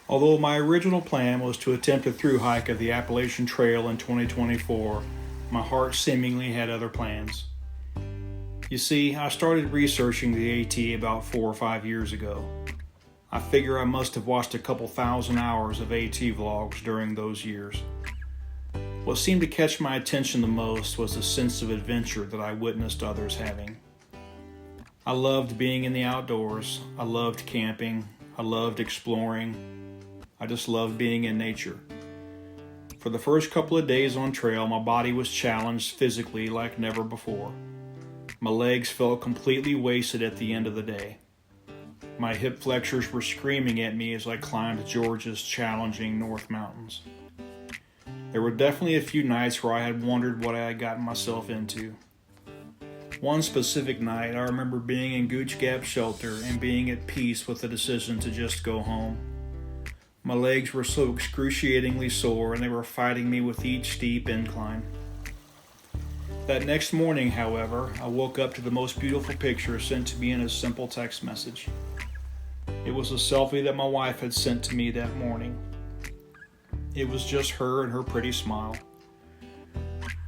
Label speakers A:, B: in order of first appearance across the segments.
A: Although my original plan was to attempt a through hike of the Appalachian Trail in 2024, my heart seemingly had other plans. You see, I started researching the AT about 4 or 5 years ago. I figure I must have watched a couple thousand hours of AT vlogs during those years. What seemed to catch my attention the most was the sense of adventure that I witnessed others having. I loved being in the outdoors. I loved camping. I loved exploring. I just loved being in nature. For the first couple of days on trail, my body was challenged physically like never before. My legs felt completely wasted at the end of the day. My hip flexors were screaming at me as I climbed Georgia's challenging North Mountains. There were definitely a few nights where I had wondered what I had gotten myself into. One specific night, I remember being in Gooch Gap Shelter and being at peace with the decision to just go home. My legs were so excruciatingly sore and they were fighting me with each steep incline. That next morning, however, I woke up to the most beautiful picture sent to me in a simple text message. It was a selfie that my wife had sent to me that morning. It was just her and her pretty smile.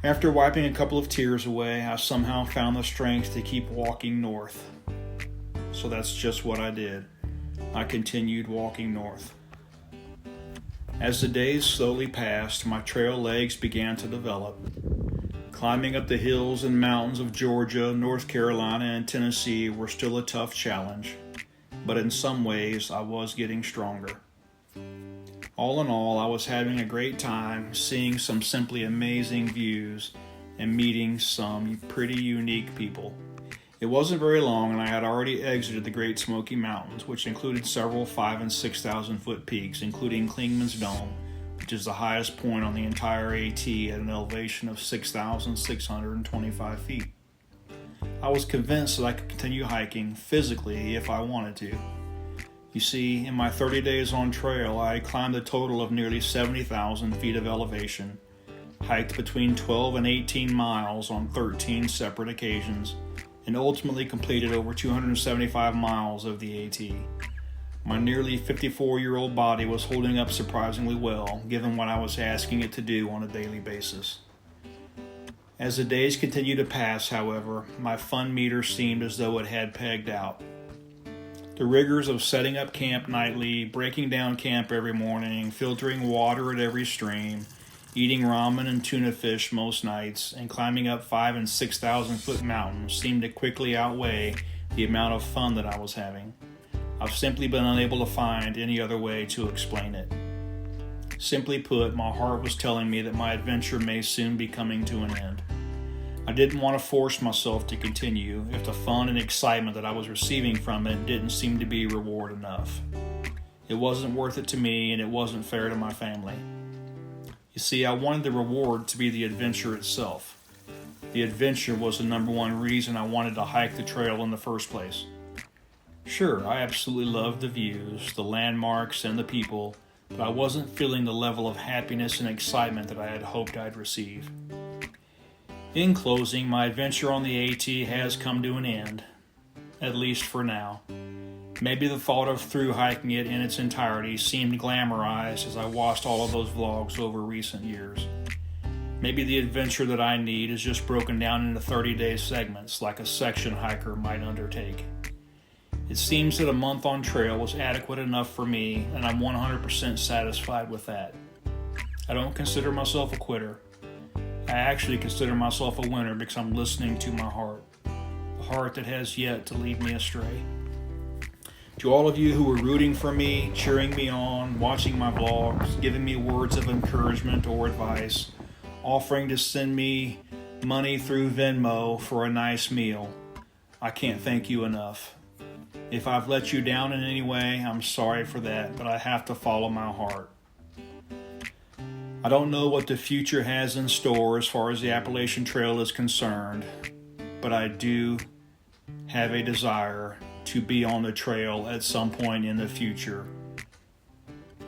A: After wiping a couple of tears away, I somehow found the strength to keep walking north. So that's just what I did. I continued walking north. As the days slowly passed, my trail legs began to develop. Climbing up the hills and mountains of Georgia, North Carolina, and Tennessee were still a tough challenge, but in some ways I was getting stronger. All in all, I was having a great time, seeing some simply amazing views and meeting some pretty unique people. It wasn't very long and I had already exited the Great Smoky Mountains, which included several 5,000 and 6,000 foot peaks, including Clingman's Dome, which is the highest point on the entire AT at an elevation of 6,625 feet. I was convinced that I could continue hiking physically if I wanted to. You see, in my 30 days on trail, I had climbed a total of nearly 70,000 feet of elevation, hiked between 12 and 18 miles on 13 separate occasions, and ultimately completed over 275 miles of the AT. My nearly 54-year-old body was holding up surprisingly well, given what I was asking it to do on a daily basis. As the days continued to pass, however, my fun meter seemed as though it had pegged out. The rigors of setting up camp nightly, breaking down camp every morning, filtering water at every stream, eating ramen and tuna fish most nights, and climbing up 5,000 and 6,000 foot mountains seemed to quickly outweigh the amount of fun that I was having. I've simply been unable to find any other way to explain it. Simply put, my heart was telling me that my adventure may soon be coming to an end. I didn't want to force myself to continue if the fun and excitement that I was receiving from it didn't seem to be reward enough. It wasn't worth it to me and it wasn't fair to my family. You see, I wanted the reward to be the adventure itself. The adventure was the number one reason I wanted to hike the trail in the first place. Sure, I absolutely loved the views, the landmarks, and the people, but I wasn't feeling the level of happiness and excitement that I had hoped I'd receive. In closing, my adventure on the AT has come to an end, at least for now. Maybe the thought of through hiking it in its entirety seemed glamorized as I watched all of those vlogs over recent years. Maybe the adventure that I need is just broken down into 30-day segments like a section hiker might undertake. It seems that a month on trail was adequate enough for me, and I'm 100% satisfied with that. I don't consider myself a quitter. I actually consider myself a winner because I'm listening to my heart, the heart that has yet to lead me astray. To all of you who were rooting for me, cheering me on, watching my vlogs, giving me words of encouragement or advice, offering to send me money through Venmo for a nice meal, I can't thank you enough. If I've let you down in any way, I'm sorry for that, but I have to follow my heart. I don't know what the future has in store as far as the Appalachian Trail is concerned, but I do have a desire to be on the trail at some point in the future.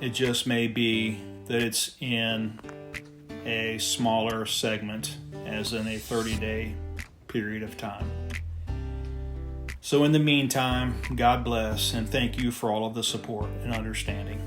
A: It just may be that it's in a smaller segment, as in a 30-day period of time. So in the meantime, God bless and thank you for all of the support and understanding.